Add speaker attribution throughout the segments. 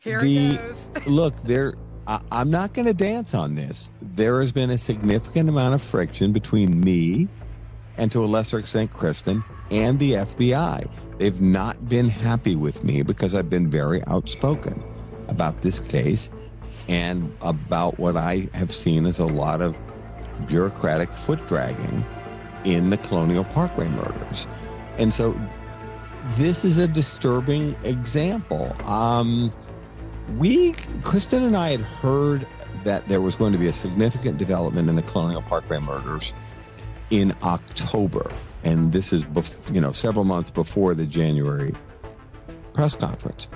Speaker 1: Here it goes.
Speaker 2: Look, I'm not going to dance on this. There has been a significant amount of friction between me and, to a lesser extent, Kristen and the FBI. They've not been happy with me because I've been very outspoken about this case and about what I have seen as a lot of bureaucratic foot dragging in the Colonial Parkway murders. And so this is a disturbing example. Kristen and I had heard that there was going to be a significant development in the Colonial Parkway murders in October. And this is, several months before the January press conference.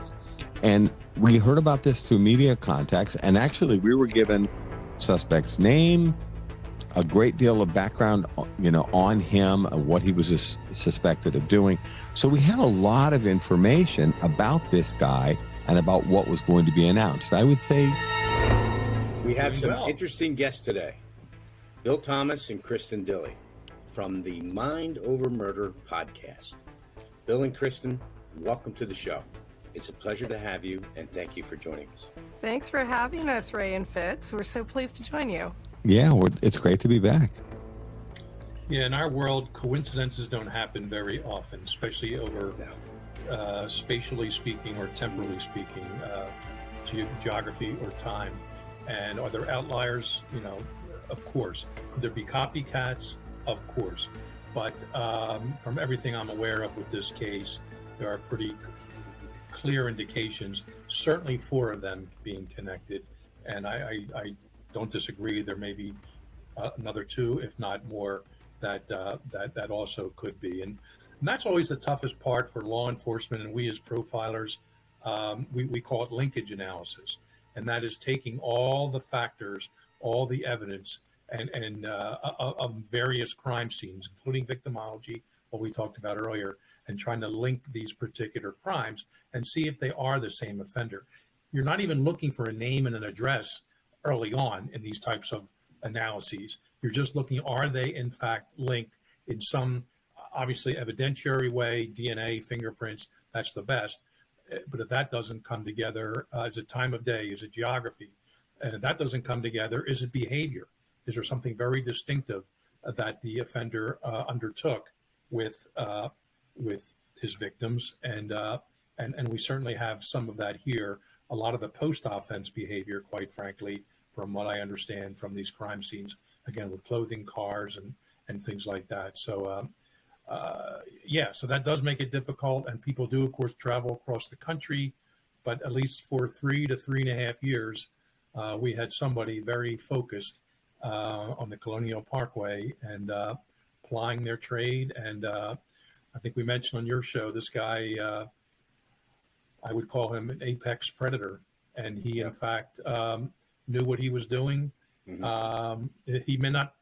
Speaker 2: And we heard about this through media contacts. And actually, we were given suspect's name, a great deal of background, on him, what he was suspected of doing. So we had a lot of information about this guy and about what was going to be announced. I would say
Speaker 3: we have some interesting guests today. Bill Thomas and Kristen Dilley from the Mind Over Murder podcast. Bill and Kristen, welcome to the show. It's a pleasure to have you, and thank you for joining us.
Speaker 1: Thanks for having us, Ray and Fitz. We're so pleased to join you.
Speaker 2: Yeah, it's great to be back.
Speaker 4: Yeah, in our world, coincidences don't happen very often, especially over spatially speaking or temporally speaking, geography or time. And are there outliers? Of course. Could there be copycats? Of course. But from everything I'm aware of with this case, there are pretty clear indications, certainly 4 of them being connected. And I don't disagree. There may be another 2, if not more, that also could be. And that's always the toughest part for law enforcement, and we as profilers, we call it linkage analysis. And that is taking all the factors, all the evidence, and of various crime scenes, including victimology, what we talked about earlier, and trying to link these particular crimes and see if they are the same offender. You're not even looking for a name and an address early on in these types of analyses. You're just looking, are they in fact linked in some obviously evidentiary way, DNA, fingerprints, that's the best. But if that doesn't come together, is it time of day? Is it geography? And if that doesn't come together, is it behavior? Is there something very distinctive that the offender undertook with his victims? And we certainly have some of that here. A lot of the post-offense behavior, quite frankly, from what I understand from these crime scenes, again, with clothing, cars, and things like that. So, so that does make it difficult. And people do, of course, travel across the country. But at least for 3 to 3.5 years, we had somebody very focused on the Colonial Parkway and plying their trade. And I think we mentioned on your show, this guy, I would call him an apex predator. And he, in fact, knew what he was doing. Mm-hmm. He may not,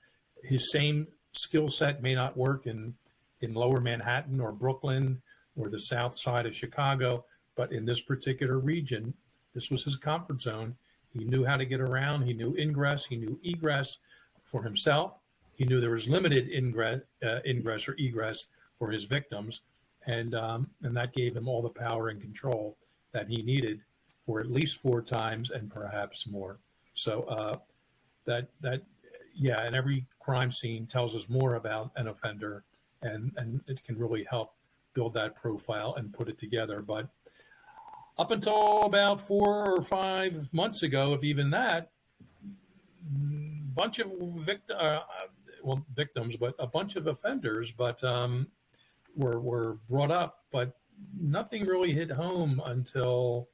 Speaker 4: his same skill set may not work in lower Manhattan or Brooklyn or the south side of Chicago, but in this particular region, this was his comfort zone. He knew how to get around. He knew ingress. He knew egress for himself. He knew there was limited ingress or egress for his victims. And that gave him all the power and control that he needed for at least 4 times and perhaps more. So and every crime scene tells us more about an offender, and it can really help build that profile and put it together. But up until about 4 or 5 months ago, if even that, bunch of victims, but a bunch of offenders, but were brought up, but nothing really hit home until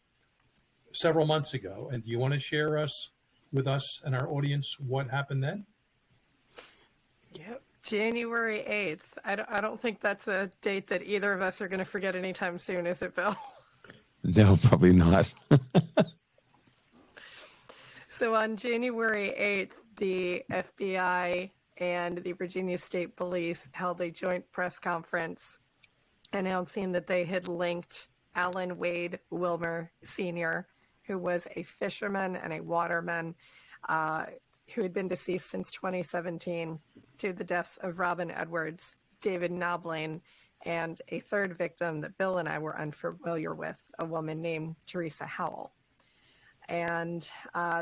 Speaker 4: several months ago. And do you want to share with us and our audience what happened then?
Speaker 1: Yep. January 8th. I don't think that's a date that either of us are going to forget anytime soon, is it, Bill?
Speaker 2: No, probably not.
Speaker 1: So on January 8th, the FBI and the Virginia State Police held a joint press conference announcing that they had linked Alan Wade Wilmer Sr., who was a fisherman and a waterman who had been deceased since 2017, to the deaths of Robin Edwards, David Knobling, and a third victim that Bill and I were unfamiliar with, a woman named Teresa Howell. And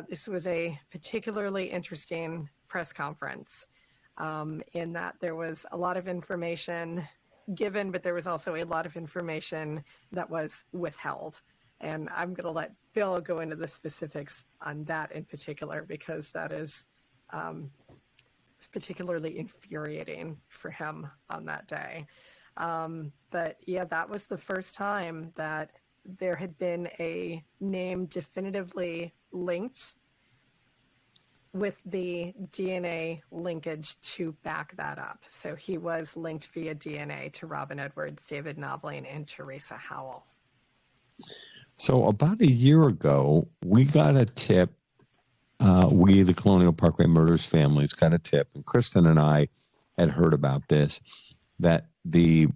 Speaker 1: this was a particularly interesting press conference in that there was a lot of information given, but there was also a lot of information that was withheld. And I'm going to let Bill go into the specifics on that in particular, because that is particularly infuriating for him on that day. But yeah, that was the first time that there had been a name definitively linked with the DNA linkage to back that up. So he was linked via DNA to Robin Edwards, David Knobling, and Teresa Howell.
Speaker 2: So about a year ago, we got a tip. We, the Colonial Parkway Murders families, got a tip, and Kristen and I had heard about this, that the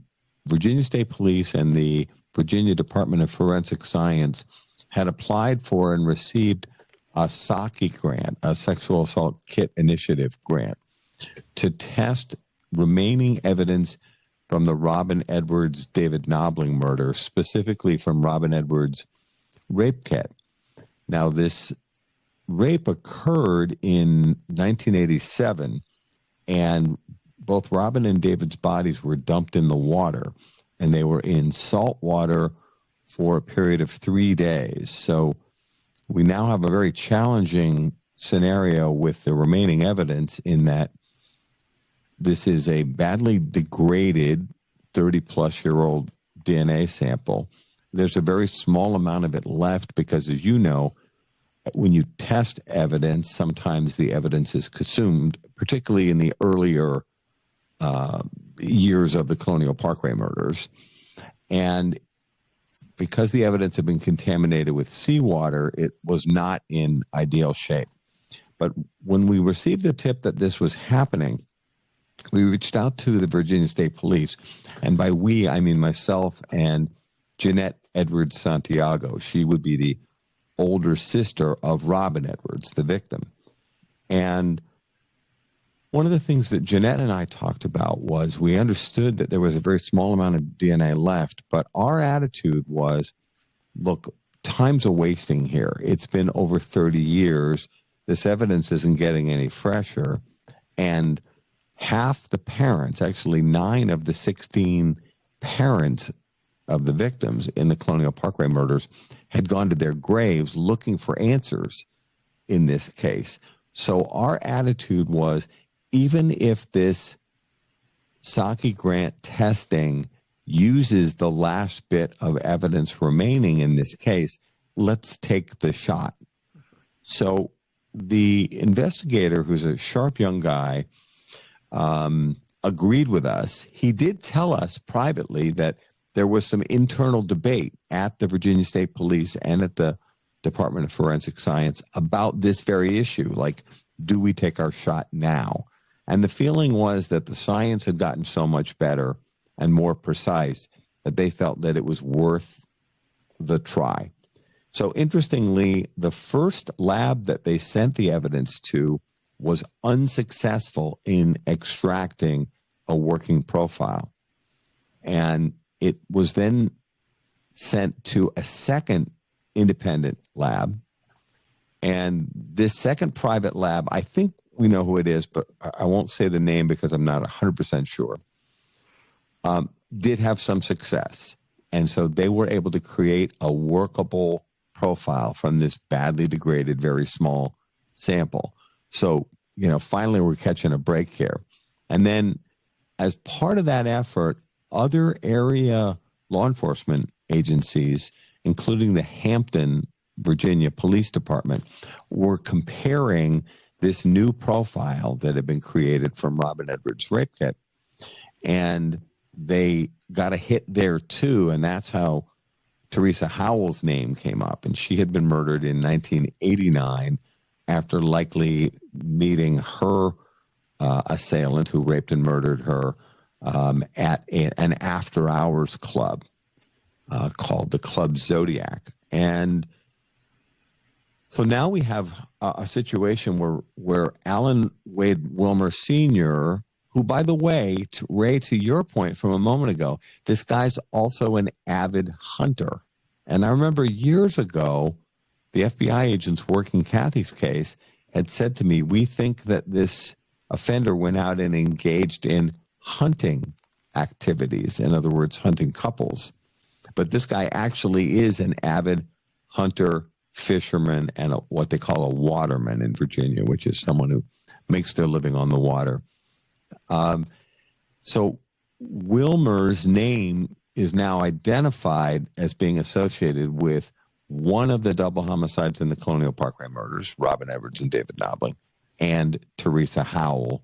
Speaker 2: Virginia State Police and the Virginia Department of Forensic Science had applied for and received a SAKI grant, a Sexual Assault Kit Initiative grant, to test remaining evidence from the Robin Edwards, David Knobling murder, specifically from Robin Edwards' rape kit. Now, this rape occurred in 1987, and both Robin and David's bodies were dumped in the water, and they were in salt water for a period of 3 days. So we now have a very challenging scenario with the remaining evidence, in that this is a badly degraded 30-plus-year-old DNA sample. There's a very small amount of it left because, as you know, when you test evidence, sometimes the evidence is consumed, particularly in the earlier years of the Colonial Parkway murders. And because the evidence had been contaminated with seawater, it was not in ideal shape. But when we received the tip that this was happening, we reached out to the Virginia State Police. And by we, I mean myself and Jeanette Edwards Santiago. She would be the older sister of Robin Edwards, the victim. And one of the things that Jeanette and I talked about was, we understood that there was a very small amount of DNA left, but our attitude was, look, time's a wasting here. It's been over 30 years. This evidence isn't getting any fresher. And half the parents, actually 9 of the 16 parents of the victims in the Colonial Parkway murders, had gone to their graves looking for answers in this case. So our attitude was, even if this SAKI grant testing uses the last bit of evidence remaining in this case, let's take the shot. So the investigator, who's a sharp young guy, agreed with us. He did tell us privately that there was some internal debate at the Virginia State Police and at the Department of Forensic Science about this very issue. Like, do we take our shot now? And the feeling was that the science had gotten so much better and more precise that they felt that it was worth the try. So interestingly, the first lab that they sent the evidence to was unsuccessful in extracting a working profile. And it was then sent to a second independent lab. And this second private lab, I think we know who it is, but I won't say the name because I'm not 100% sure, did have some success. And so they were able to create a workable profile from this badly degraded, very small sample. So, finally we're catching a break here. And then as part of that effort, other area law enforcement agencies, including the Hampton, Virginia Police Department, were comparing this new profile that had been created from Robin Edwards' rape kit. And they got a hit there too, and that's how Teresa Howell's name came up. And she had been murdered in 1989 after likely meeting her assailant who raped and murdered her at an after-hours club called the Club Zodiac. And so now we have a situation where Alan Wade Wilmer Sr., who, by the way, Ray, to your point from a moment ago, this guy's also an avid hunter. And I remember years ago, the FBI agents working Kathy's case had said to me, we think that this offender went out and engaged in hunting activities. In other words, hunting couples. But this guy actually is an avid hunter, fisherman, and what they call a waterman in Virginia, which is someone who makes their living on the water. So Wilmer's name is now identified as being associated with one of the double homicides in the Colonial Parkway murders, Robin Edwards and David Knobling, and Teresa Howell,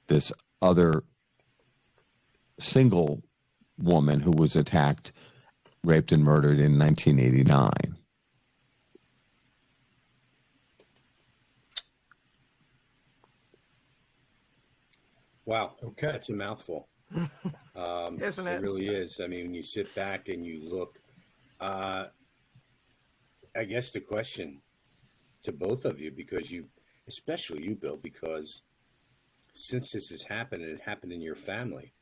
Speaker 2: this other single woman who was attacked, raped, and murdered in 1989.
Speaker 3: Wow.
Speaker 4: Okay.
Speaker 3: That's a mouthful.
Speaker 1: Isn't it?
Speaker 3: It really is. I mean, when you sit back and you look, I guess the question to both of you, because you, especially you, Bill, because since this has happened and it happened in your family,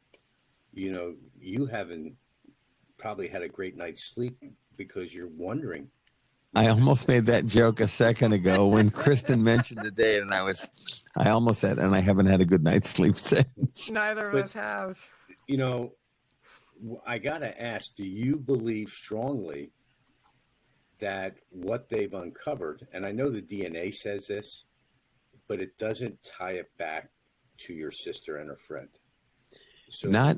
Speaker 3: you know, you haven't probably had a great night's sleep because you're wondering.
Speaker 2: I almost made that joke a second ago when Kristen mentioned the date, and I almost said, and I haven't had a good night's sleep since.
Speaker 1: Neither of us have.
Speaker 3: You know, I got to ask, do you believe strongly that what they've uncovered, and I know the DNA says this, but it doesn't tie it back to your sister and her friend? So
Speaker 2: Not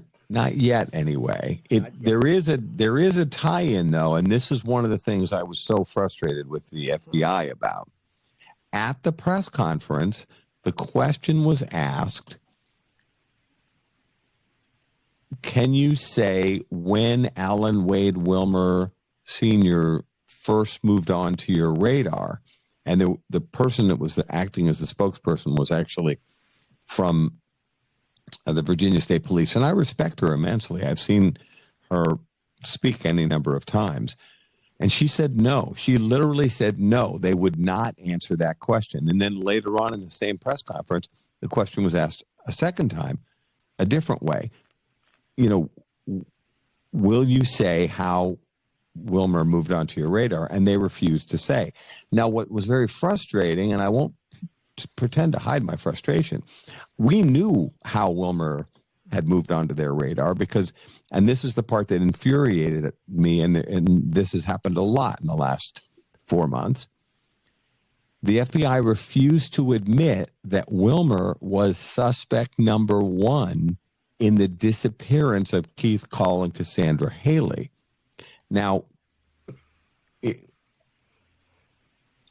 Speaker 2: yet, anyway.
Speaker 3: Not yet.
Speaker 2: There is a tie-in, though, and this is one of the things I was so frustrated with the FBI about. At the press conference, the question was asked, can you say when Alan Wade Wilmer Sr. first moved on to your radar? And the person that was acting as the spokesperson was actually from the Virginia State Police. And I respect her immensely. I've seen her speak any number of times. And she said no. She literally said no. They would not answer that question. And then later on in the same press conference, the question was asked a second time, a different way. You know, will you say how Wilmer moved onto your radar? And they refused to say. Now, what was very frustrating, and I won't pretend to hide my frustration, we knew how Wilmer had moved onto their radar because, and this is the part that infuriated me, and this has happened a lot in the last 4 months. The FBI refused to admit that Wilmer was suspect number one in the disappearance of Keith Call and Cassandra Haley. Now,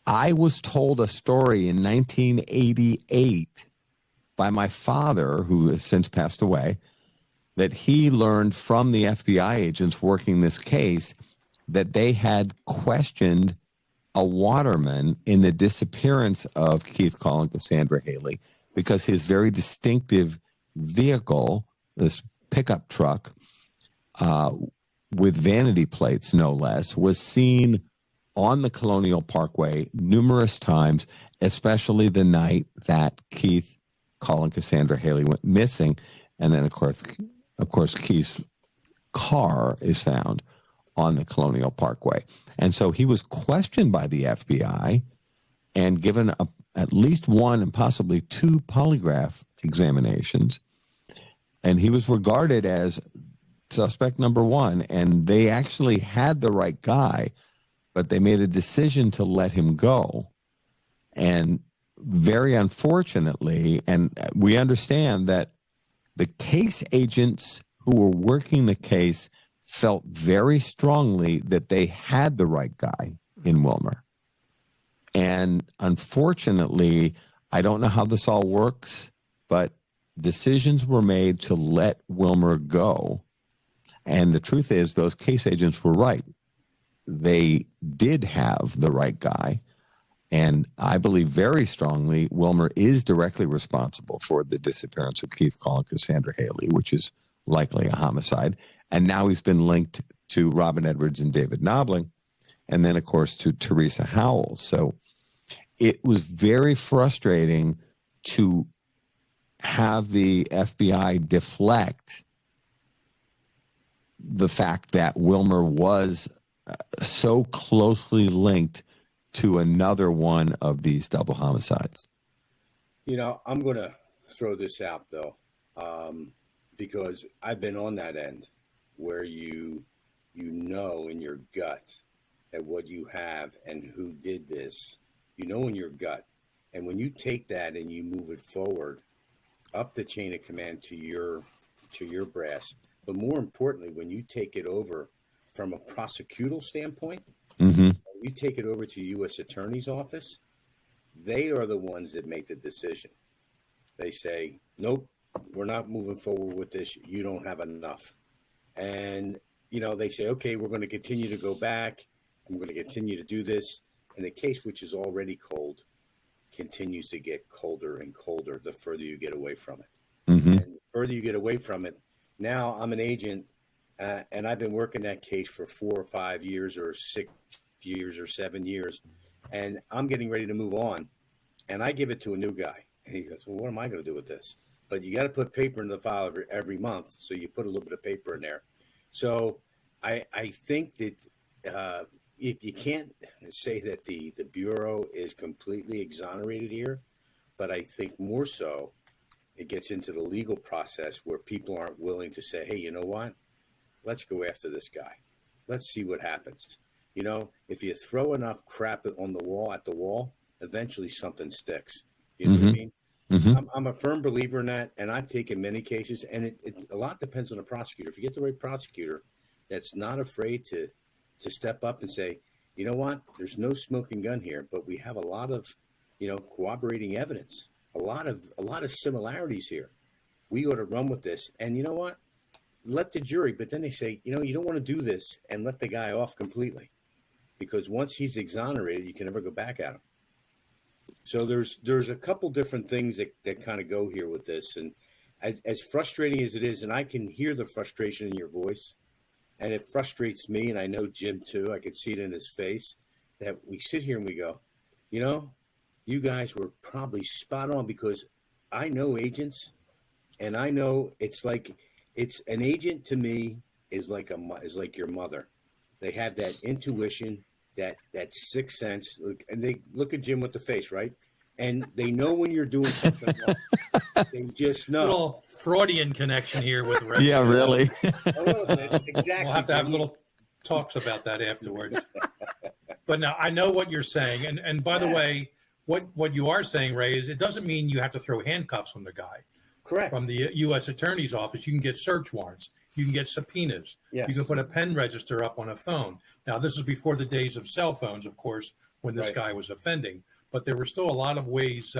Speaker 2: I was told a story in 1988 by my father, who has since passed away, that he learned from the FBI agents working this case that they had questioned a waterman in the disappearance of Keith Call and Cassandra Haley because his very distinctive vehicle, this pickup truck with vanity plates, no less, was seen on the Colonial Parkway numerous times, especially the night that Keith Call and Cassandra Haley went missing. And then, of course, Keith's car is found on the Colonial Parkway. And so he was questioned by the FBI and given at least one and possibly two polygraph examinations. And he was regarded as suspect number one. And they actually had the right guy, but they made a decision to let him go. And very unfortunately, and we understand that the case agents who were working the case felt very strongly that they had the right guy in Wilmer. And unfortunately, I don't know how this all works, but decisions were made to let Wilmer go. And the truth is, those case agents were right. They did have the right guy. And I believe very strongly Wilmer is directly responsible for the disappearance of Keith Call and Cassandra Haley, which is likely a homicide. And now he's been linked to Robin Edwards and David Knobling, and then, of course, to Teresa Howell. So it was very frustrating to have the FBI deflect the fact that Wilmer was so closely linked to another one of these double homicides?
Speaker 3: I'm going to throw this out, though, because I've been on that end where you know in your gut that what you have and who did this, in your gut. And when you take that and you move it forward up the chain of command to your brass, but more importantly, when you take it over from a prosecutorial standpoint, you take it over to U.S. Attorney's Office, they are the ones that make the decision. They say, nope, we're not moving forward with this. You don't have enough. And, they say, okay, we're going to continue to go back. I'm going to continue to do this. And the case, which is already cold, continues to get colder and colder the further you get away from it. And the further you get away from it, now I'm an agent, and I've been working that case for 4 or 5 years or 6 years or 7 years, and I'm getting ready to move on, and I give it to a new guy, and he goes, well, what am I going to do with this? But you got to put paper in the file every month, so you put a little bit of paper in there. So I think that you can't say that the Bureau is completely exonerated here, but I think more so it gets into the legal process where people aren't willing to say, hey, you know what? Let's go after this guy. Let's see what happens. If you throw enough crap on the wall, eventually something sticks. You know what I mean? I'm a firm believer in that, and I've taken many cases, and it a lot depends on the prosecutor. If you get the right prosecutor that's not afraid to step up and say, you know what, there's no smoking gun here, but we have a lot of, corroborating evidence, a lot of similarities here. We ought to run with this. And you know what? Let the jury, but then they say, you don't want to do this and let the guy off completely, because once he's exonerated, you can never go back at him. So there's a couple different things that kind of go here with this. And as frustrating as it is, and I can hear the frustration in your voice, and it frustrates me, and I know Jim too, I can see it in his face, that we sit here and we go, you guys were probably spot on, because I know agents, and I know it's an agent to me is like your mother. They have that intuition, that sixth sense, and they look at Jim with the face, right? And they know when you're doing something wrong. They just know.
Speaker 4: Little Freudian connection here with Ray.
Speaker 2: Yeah, really.
Speaker 3: A little bit, exactly.
Speaker 4: We'll have to have little talks about that afterwards. But now I know what you're saying, and by the way, what you are saying, Ray, is it doesn't mean you have to throw handcuffs on the guy.
Speaker 3: Correct.
Speaker 4: From the U.S. Attorney's Office, you can get search warrants. You can get subpoenas.
Speaker 3: Yes.
Speaker 4: You can put a pen register up on a phone. Now, this is before the days of cell phones, of course, when this guy was offending. But there were still a lot of ways,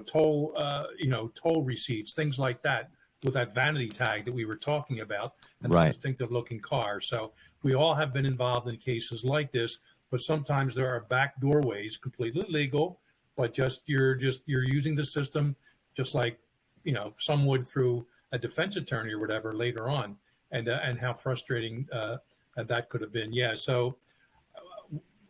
Speaker 4: toll receipts, things like that, with that vanity tag that we were talking about, and the distinctive-looking car. So we all have been involved in cases like this, but sometimes there are back doorways, completely legal, but you're using the system just like some would through a defense attorney or whatever later on, and how frustrating that could have been. Yeah, so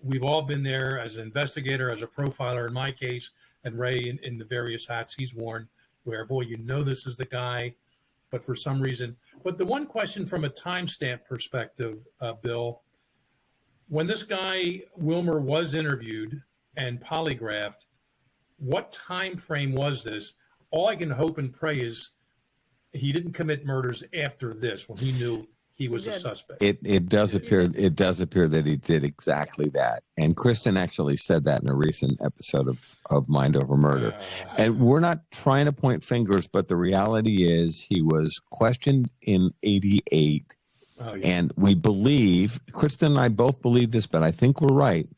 Speaker 4: we've all been there as an investigator, as a profiler in my case, and Ray in the various hats he's worn, where, boy, this is the guy, but for some reason. But the one question from a timestamp perspective, Bill, when this guy, Wilmer, was interviewed and polygraphed, what time frame was this? All I can hope and pray is he didn't commit murders after this, when he knew he was a suspect.
Speaker 2: It does appear that he did exactly that. And Kristen actually said that in a recent episode of Mind Over Murder. And we're not trying to point fingers, but the reality is he was questioned in 88. Oh, yeah. And we believe, Kristen and I both believe this, but I think we're right.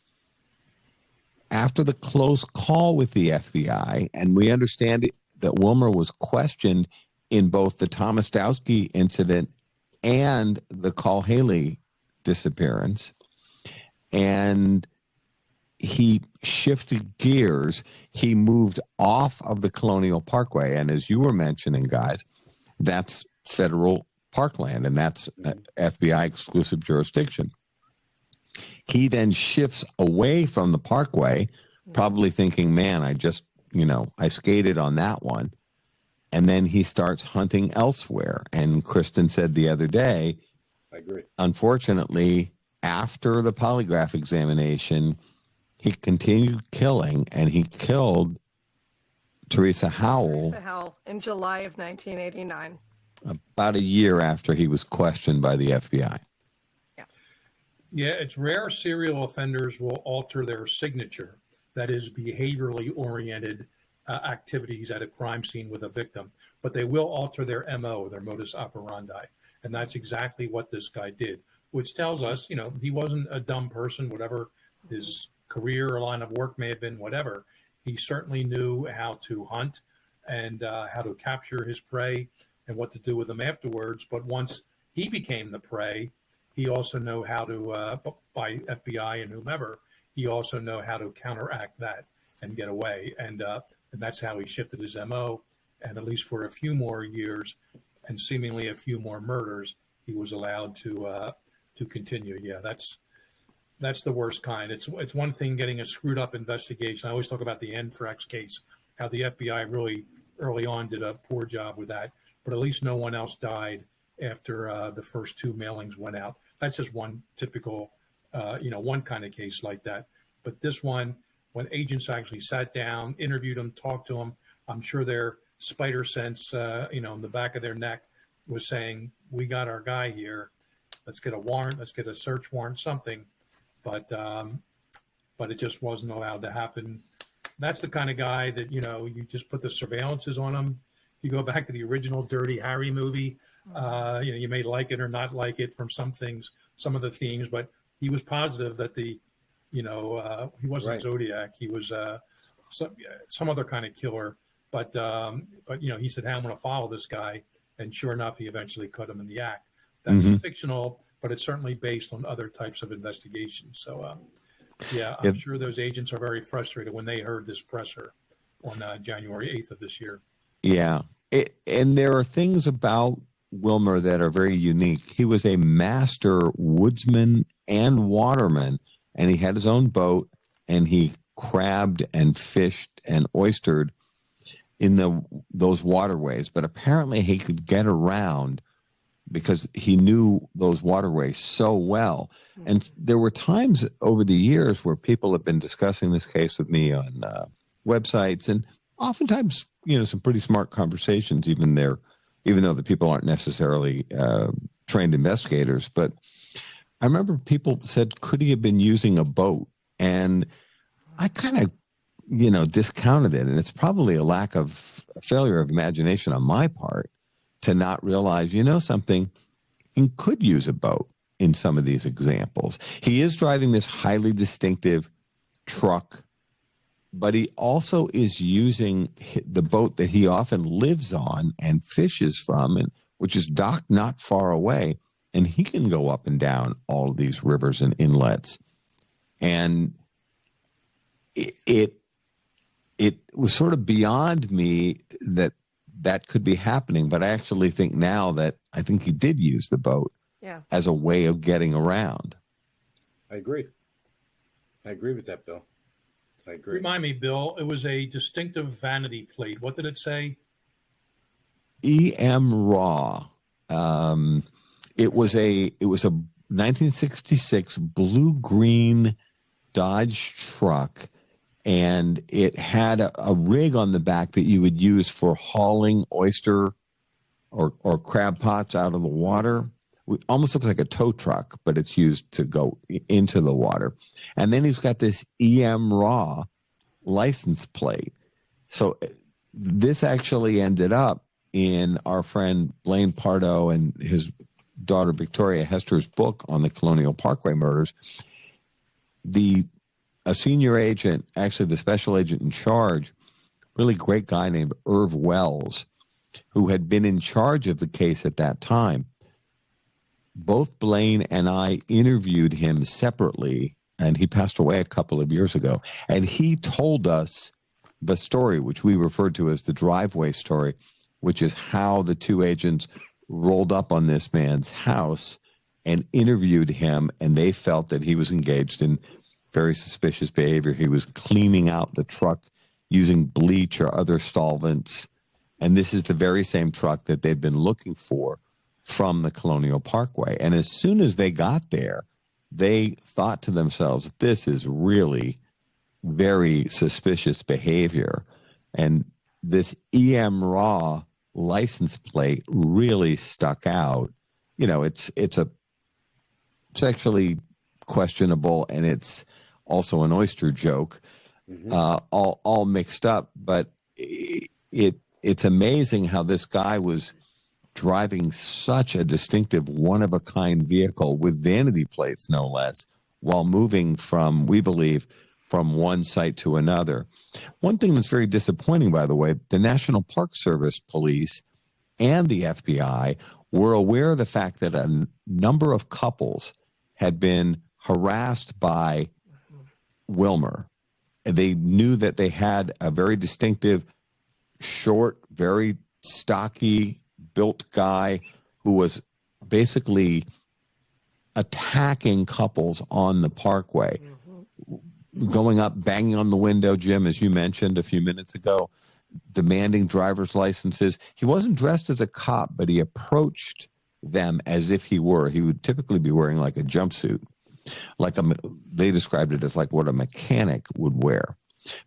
Speaker 2: After the close call with the FBI, and we understand that Wilmer was questioned in both the Thomas Dowski incident and the Call Haley disappearance, and he shifted gears. He moved off of the Colonial Parkway, and as you were mentioning, guys, that's federal parkland, and that's FBI exclusive jurisdiction. He then shifts away from the Parkway, probably thinking, man, I skated on that one. And then he starts hunting elsewhere. And Kristen said the other day, I agree. Unfortunately, after the polygraph examination, he continued killing, and he killed Teresa Howell
Speaker 1: in July of 1989.
Speaker 2: about a year after he was questioned by the FBI.
Speaker 4: Yeah, it's rare serial offenders will alter their signature, that is, behaviorally oriented activities at a crime scene with a victim, but they will alter their MO, their modus operandi. And that's exactly what this guy did, which tells us, he wasn't a dumb person, whatever his career or line of work may have been, whatever. He certainly knew how to hunt and how to capture his prey and what to do with them afterwards. But once he became the prey, he also knew how to, by FBI and whomever, he also knew how to counteract that and get away. And that's how he shifted his MO. And at least for a few more years and seemingly a few more murders, he was allowed to continue. Yeah, that's the worst kind. It's one thing getting a screwed up investigation. I always talk about the anthrax case, how the FBI really early on did a poor job with that, but at least no one else died after the first two mailings went out. That's just one typical, one kind of case like that. But this one, when agents actually sat down, interviewed him, talked to him, I'm sure their spider sense, in the back of their neck was saying, we got our guy here. Let's get a warrant. Let's get a search warrant, something. But it just wasn't allowed to happen. That's the kind of guy that, you just put the surveillances on him. You go back to the original Dirty Harry movie. You may like it or not like it from some things, some of the themes, but he was positive that he wasn't right. Zodiac. He was some other kind of killer. But he said, hey, I'm going to follow this guy. And sure enough, he eventually cut him in the act. That's fictional, but it's certainly based on other types of investigations. So, I'm sure those agents are very frustrated when they heard this presser on January 8th of this year.
Speaker 2: Yeah. And there are things about Wilmer that are very unique. He was a master woodsman and waterman, and he had his own boat, and he crabbed and fished and oystered in those waterways. But apparently he could get around because he knew those waterways so well. And there were times over the years where people have been discussing this case with me on websites, and oftentimes, some pretty smart conversations, even though the people aren't necessarily trained investigators. But I remember people said, could he have been using a boat? And I kind of, discounted it. And it's probably a failure of imagination on my part to not realize, something, he could use a boat in some of these examples. He is driving this highly distinctive truck, but he also is using the boat that he often lives on and fishes from, and which is docked not far away. And he can go up and down all of these rivers and inlets. And it was sort of beyond me that could be happening. But I actually think now that I think he did use the boat as a way of getting around.
Speaker 3: I agree with that, Bill. I agree.
Speaker 4: Remind me, Bill, it was a distinctive vanity plate. What did it say?
Speaker 2: E.M. Raw. It was a 1966 blue-green Dodge truck, and it had a rig on the back that you would use for hauling oyster or crab pots out of the water. It almost looks like a tow truck, but it's used to go into the water. And then he's got this E.M. Raw license plate. So this actually ended up in our friend Blaine Pardo and his daughter Victoria Hester's book on the Colonial Parkway murders. A senior agent, actually the special agent in charge, really great guy named Irv Wells, who had been in charge of the case at that time. Both Blaine and I interviewed him separately, and he passed away a couple of years ago. And he told us the story, which we referred to as the driveway story, which is how the two agents rolled up on this man's house and interviewed him, and they felt that he was engaged in very suspicious behavior. He was cleaning out the truck using bleach or other solvents. And this is the very same truck that they'd been looking for from the Colonial Parkway. And as soon as they got there, they thought to themselves, this is really very suspicious behavior. And this EM Raw license plate really stuck out. You know, it's a sexually questionable, and it's also an oyster joke, all mixed up. But it's amazing how this guy was driving such a distinctive, one-of-a-kind vehicle with vanity plates, no less, while moving from, we believe, from one site to another. One thing that's very disappointing, by the way, the National Park Service Police and the FBI were aware of the fact that a number of couples had been harassed by Wilmer. They knew that they had a very distinctive, short, very stocky built guy who was basically attacking couples on the Parkway, going up, banging on the window, Jim, as you mentioned a few minutes ago, demanding driver's licenses. He wasn't dressed as a cop, but he approached them as if he were. He would typically be wearing like a jumpsuit, they described it as like what a mechanic would wear.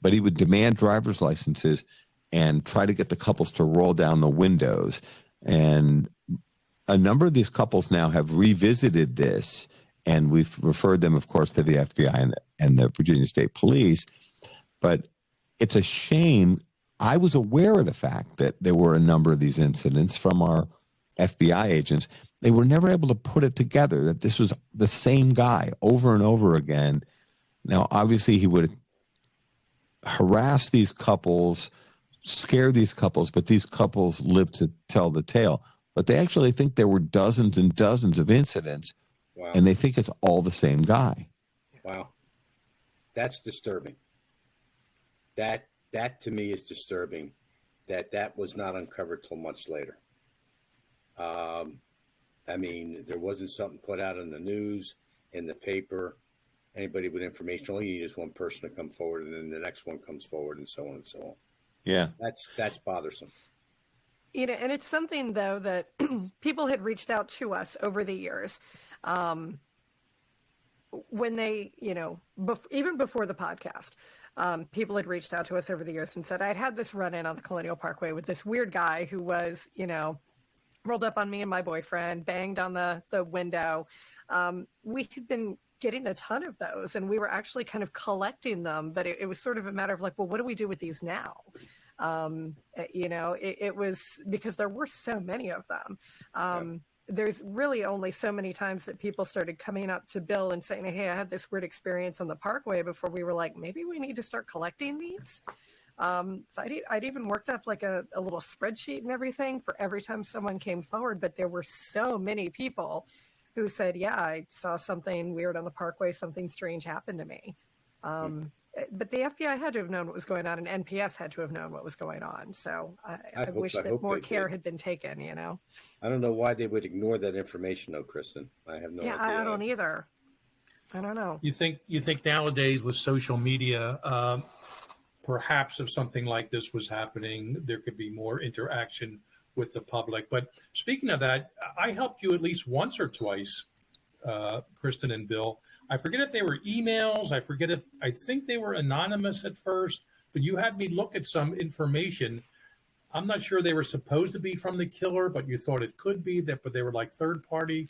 Speaker 2: But he would demand driver's licenses and try to get the couples to roll down the windows. And a number of these couples now have revisited this, and we've referred them, of course, to the FBI and the Virginia State Police. But it's a shame. I was aware of the fact that there were a number of these incidents from our FBI agents. They were never able to put it together that this was the same guy over and over again. Now, obviously, he would harass these couples, scare these couples, but these couples lived to tell the tale. But they actually think there were dozens and dozens of incidents, and they think it's all the same guy.
Speaker 3: Wow. That's disturbing. That to me is disturbing, that was not uncovered till much later. I mean, there wasn't something put out in the news, in the paper, anybody with information. Only you need is one person to come forward, and then the next one comes forward, and so on and so on.
Speaker 2: Yeah.
Speaker 3: That's bothersome.
Speaker 1: You know, and it's something, though, that people had reached out to us over the years. When they, you know, even before the podcast, people had reached out to us over the years and said, I'd had this run-in on the Colonial Parkway with this weird guy who was, you know, rolled up on me and my boyfriend, banged on the window. We had been getting a ton of those, and we were actually kind of collecting them, but it was sort of a matter of like, well, what do we do with these now? You know, it was because there were so many of them. There's really only so many times that people started coming up to Bill and saying, hey, I had this weird experience on the Parkway, before we were like, maybe we need to start collecting these. So I'd even worked up like a little spreadsheet and everything for every time someone came forward, but there were so many people who said, yeah, I saw something weird on the Parkway, something strange happened to me. But the FBI had to have known what was going on, and NPS had to have known what was going on. So I wish that more care had been taken, you know.
Speaker 3: I don't know why they would ignore that information, though, Kristen. I have no idea.
Speaker 1: I don't either. I don't know.
Speaker 4: You think nowadays with social media, perhaps if something like this was happening, there could be more interaction with the public. But speaking of that, I helped you at least once or twice, Kristen and Bill. I forget if they were emails. I think they were anonymous at first, but you had me look at some information. I'm not sure they were supposed to be from the killer, but you thought it could be that, but they were like third party.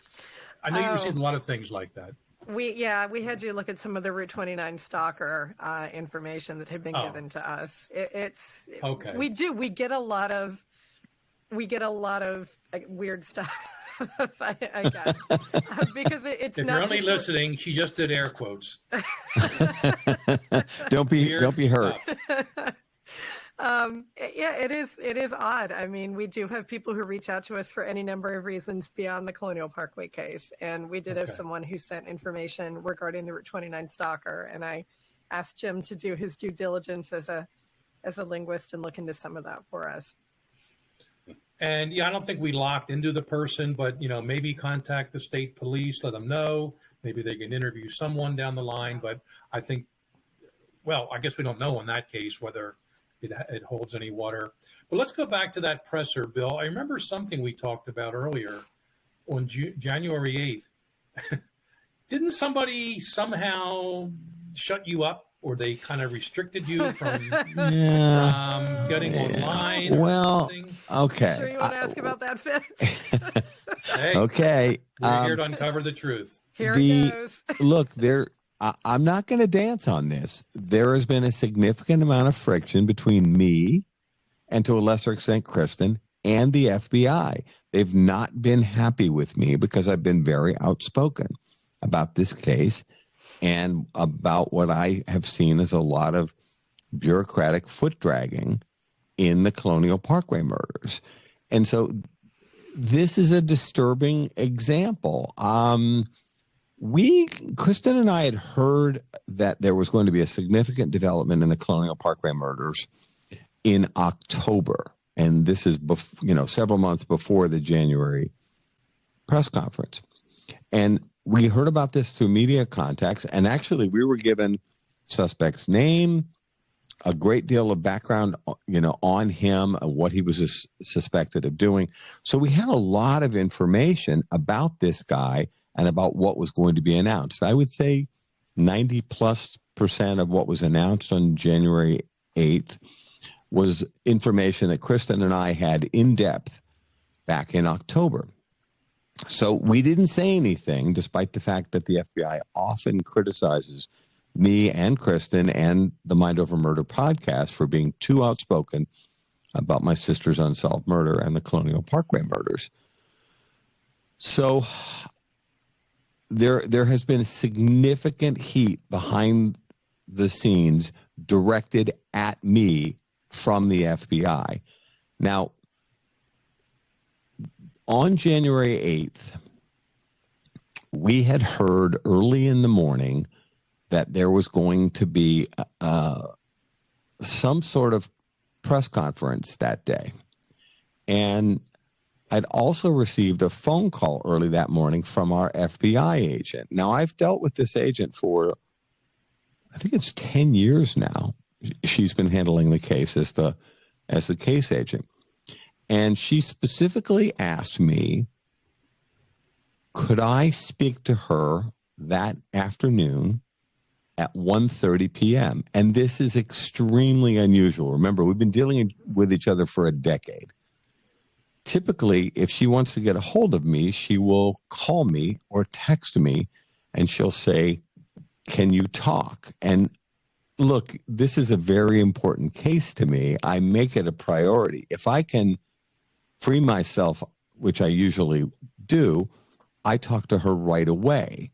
Speaker 4: I know you received a lot of things like that. We
Speaker 1: had you look at some of the Route 29 stalker information that had been given to us. It's okay. We get a lot of weird stuff. I guess because it's
Speaker 4: if
Speaker 1: not.
Speaker 4: You're only listening. She just did air quotes.
Speaker 2: Don't be hurt.
Speaker 1: It is odd. I mean, we do have people who reach out to us for any number of reasons beyond the Colonial Parkway case, and we did have someone who sent information regarding the Route 29 stalker, and I asked Jim to do his due diligence as a linguist and look into some of that for us.
Speaker 4: And I don't think we locked into the person, but maybe contact the state police, let them know. Maybe they can interview someone down the line. But I think, I guess we don't know in that case whether it holds any water. But let's go back to that presser, Bill. I remember something we talked about earlier on January 8th. Didn't somebody somehow shut you up or they kind of restricted you from getting online?
Speaker 2: Well,
Speaker 4: or something?
Speaker 2: okay.
Speaker 1: Sure, you want to ask about that, Fitz?
Speaker 4: Hey,
Speaker 2: Okay.
Speaker 4: we're here to uncover the truth.
Speaker 1: Here it goes.
Speaker 2: Look, I'm not going to dance on this. There has been a significant amount of friction between me and, to a lesser extent, Kristen and the FBI. They've not been happy with me because I've been very outspoken about this case and about what I have seen as a lot of bureaucratic foot dragging in the Colonial Parkway murders. And so this is a disturbing example. Kristen and I had heard that there was going to be a significant development in the Colonial Parkway murders in October. And this is, several months before the January press conference. And we heard about this through media contacts. And actually, we were given suspect's name, a great deal of background, on him, what he was suspected of doing. So we had a lot of information about this guy and about what was going to be announced. I would say 90+% of what was announced on January 8th was information that Kristen and I had in depth back in October. So we didn't say anything, despite the fact that the FBI often criticizes me and Kristen and the Mind Over Murder podcast for being too outspoken about my sister's unsolved murder and the Colonial Parkway murders. So there has been significant heat behind the scenes directed at me from the FBI. Now, on January 8th, we had heard early in the morning that there was going to be some sort of press conference that day. And I'd also received a phone call early that morning from our FBI agent. Now, I've dealt with this agent for, I think it's 10 years now. She's been handling the case as the case agent. And she specifically asked me, could I speak to her that afternoon at 1:30 p.m.? And this is extremely unusual. Remember, we've been dealing with each other for a decade. Typically, if she wants to get a hold of me, she will call me or text me, and she'll say, can you talk? And look, this is a very important case to me. I make it a priority. If I can free myself, which I usually do, I talk to her right away.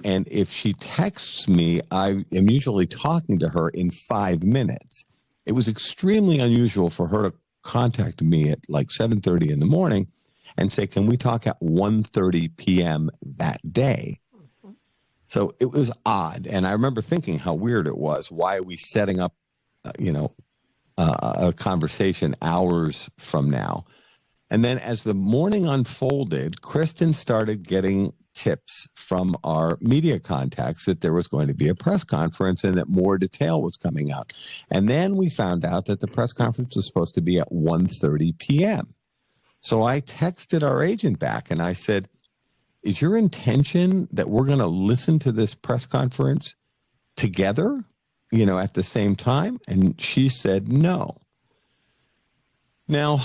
Speaker 2: And if she texts me, I am usually talking to her in 5 minutes. It was extremely unusual for her to contact me at like 7:30 in the morning and say, can we talk at 1:30 p.m. that day? So it was odd. And I remember thinking how weird it was. Why are we setting up, a conversation hours from now? And then as the morning unfolded, Kristen started getting tips from our media contacts that there was going to be a press conference and that more detail was coming out. And then we found out that the press conference was supposed to be at 1:30 p.m. So I texted our agent back and I said, is your intention that we're going to listen to this press conference together, at the same time? And she said no. Now,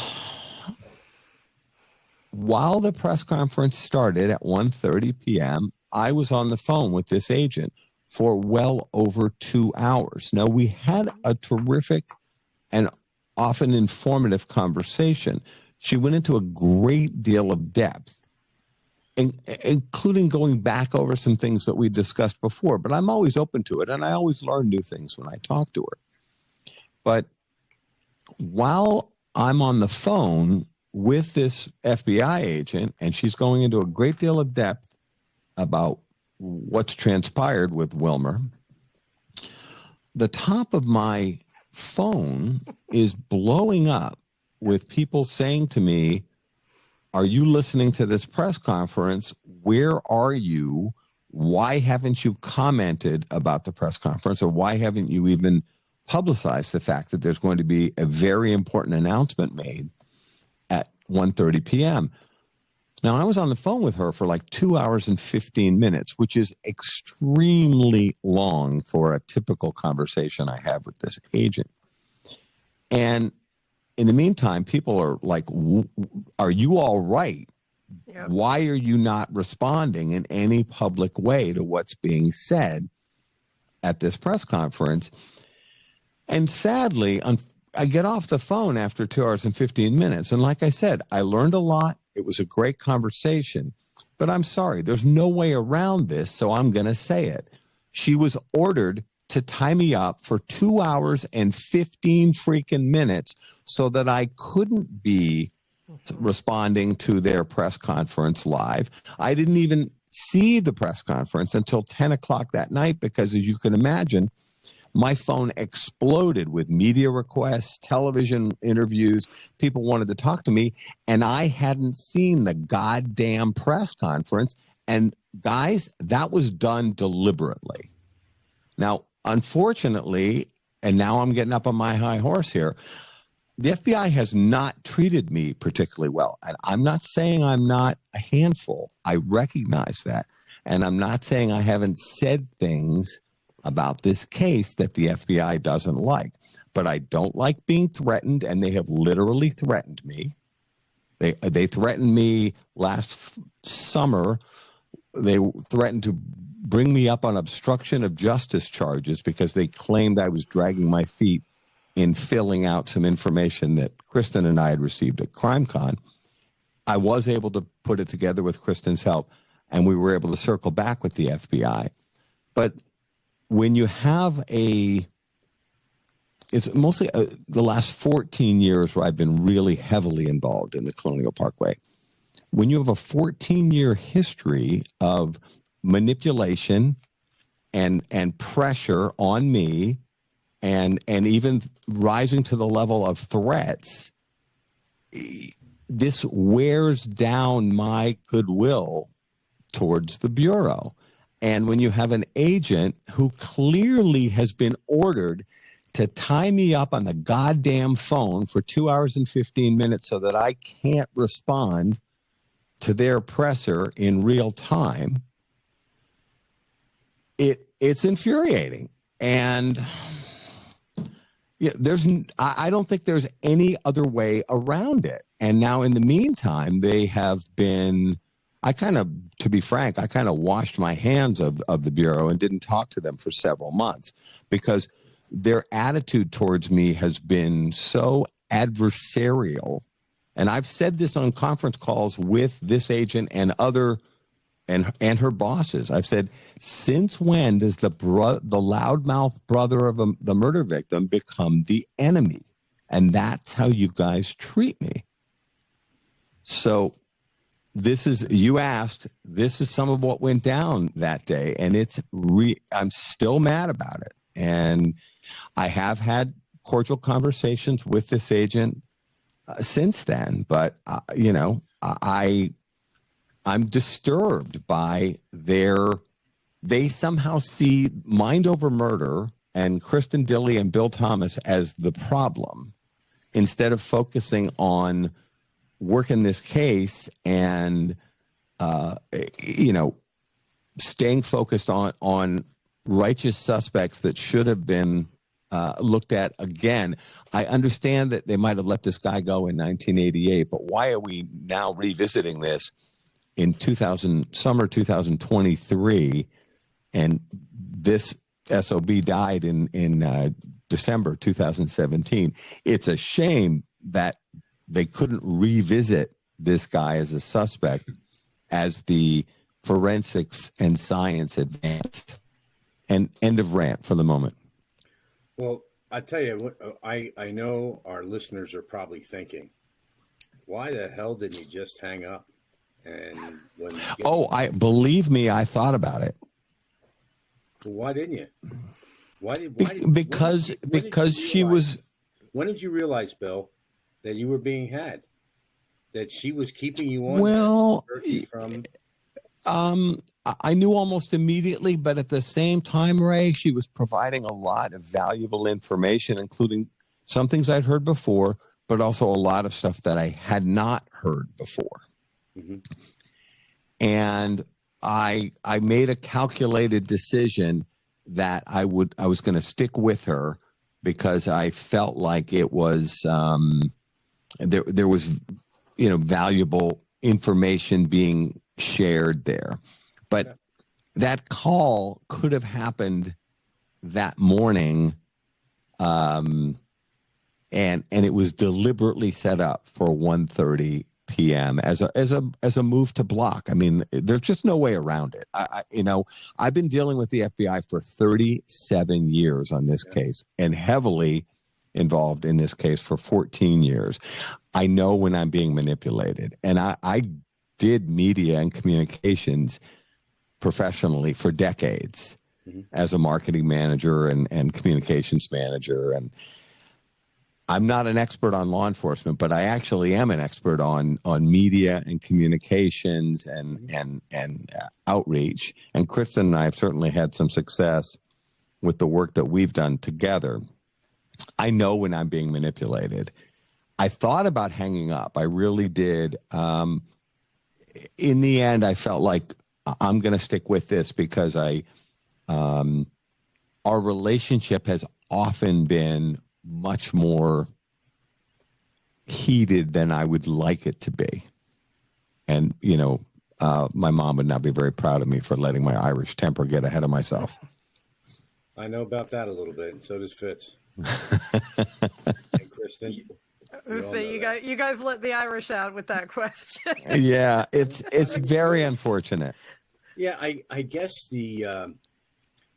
Speaker 2: while the press conference started at 1:30 p.m., I was on the phone with this agent for well over 2 hours. Now, we had a terrific and often informative conversation. She went into a great deal of depth, including going back over some things that we discussed before. But I'm always open to it, and I always learn new things when I talk to her. But while I'm on the phone with this FBI agent, and she's going into a great deal of depth about what's transpired with Wilmer, the top of my phone is blowing up with people saying to me, are you listening to this press conference? Where are you? Why haven't you commented about the press conference? Or why haven't you even publicized the fact that there's going to be a very important announcement made at 1:30 p.m.? Now, I was on the phone with her for like 2 hours and 15 minutes, which is extremely long for a typical conversation I have with this agent. And in the meantime, people are like, are you all right?
Speaker 1: Yep.
Speaker 2: Why are you not responding in any public way to what's being said at this press conference? And sadly, I get off the phone after 2 hours and 15 minutes. And like I said, I learned a lot. It was a great conversation. But I'm sorry, there's no way around this, so I'm going to say it. She was ordered to tie me up for 2 hours and 15 freaking minutes so that I couldn't be responding to their press conference live. I didn't even see the press conference until 10 o'clock that night because, as you can imagine, my phone exploded with media requests, television interviews. People wanted to talk to me, and I hadn't seen the goddamn press conference. And guys, that was done deliberately. Now, unfortunately, and now I'm getting up on my high horse here, the FBI has not treated me particularly well. And I'm not saying I'm not a handful. I recognize that. And I'm not saying I haven't said things about this case that the FBI doesn't like. But I don't like being threatened, and they have literally threatened me. They threatened me last summer. They threatened to bring me up on obstruction of justice charges because they claimed I was dragging my feet in filling out some information that Kristen and I had received at CrimeCon. I was able to put it together with Kristen's help, and we were able to circle back with the FBI. But when you have it's mostly the last 14 years where I've been really heavily involved in the Colonial Parkway. When you have a 14-year history of manipulation and pressure on me, and even rising to the level of threats, this wears down my goodwill towards the Bureau. And when you have an agent who clearly has been ordered to tie me up on the goddamn phone for 2 hours and 15 minutes so that I can't respond to their presser in real time, it's infuriating. And yeah, I don't think there's any other way around it. And now in the meantime, they have been, to be frank, I kind of washed my hands of the Bureau and didn't talk to them for several months because their attitude towards me has been so adversarial. And I've said this on conference calls with this agent and other and her bosses. I've said, since when does the loudmouth brother of the murder victim become the enemy? And that's how you guys treat me. So this is some of what went down that day. And I'm still mad about it. And I have had cordial conversations with this agent since then. But, I'm disturbed by they somehow see Mind Over Murder and Kristen Dilley and Bill Thomas as the problem instead of focusing on working this case and, staying focused on righteous suspects that should have been looked at again. I understand that they might have let this guy go in 1988, but why are we now revisiting this in summer 2023, and this SOB died in December 2017. It's a shame that they couldn't revisit this guy as a suspect as the forensics and science advanced. And end of rant for the moment.
Speaker 3: Well, I tell you what, I know our listeners are probably thinking, why the hell didn't you just hang up? And believe me, I thought about it.
Speaker 2: Well,
Speaker 3: why didn't you?
Speaker 2: Because she was.
Speaker 3: When did you realize, Bill, that you were being had? That she was keeping you on?
Speaker 2: Well, I knew almost immediately, but at the same time, Ray, she was providing a lot of valuable information, including some things I'd heard before, but also a lot of stuff that I had not heard before. Mm-hmm. And I made a calculated decision that I was going to stick with her because I felt like it was there was valuable information being shared there. But that call could have happened that morning, and it was deliberately set up for 1:30 p.m. as a move to block. I mean, there's just no way around it. I've been dealing with the FBI for 37 years on this case, and heavily involved in this case for 14 years. I know when I'm being manipulated, and I did media and communications professionally for decades as a marketing manager and communications manager. And I'm not an expert on law enforcement, but I actually am an expert on media and communications and outreach. And Kristen and I have certainly had some success with the work that we've done together. I know when I'm being manipulated. I thought about hanging up. I really did. In the end, I felt like I'm going to stick with this because our relationship has often been much more heated than I would like it to be. And, my mom would not be very proud of me for letting my Irish temper get ahead of myself.
Speaker 3: I know about that a little bit, and so does Fitz. And Kristen.
Speaker 1: You guys let the Irish out with that question.
Speaker 2: Yeah, it's very unfortunate.
Speaker 3: Yeah, I guess the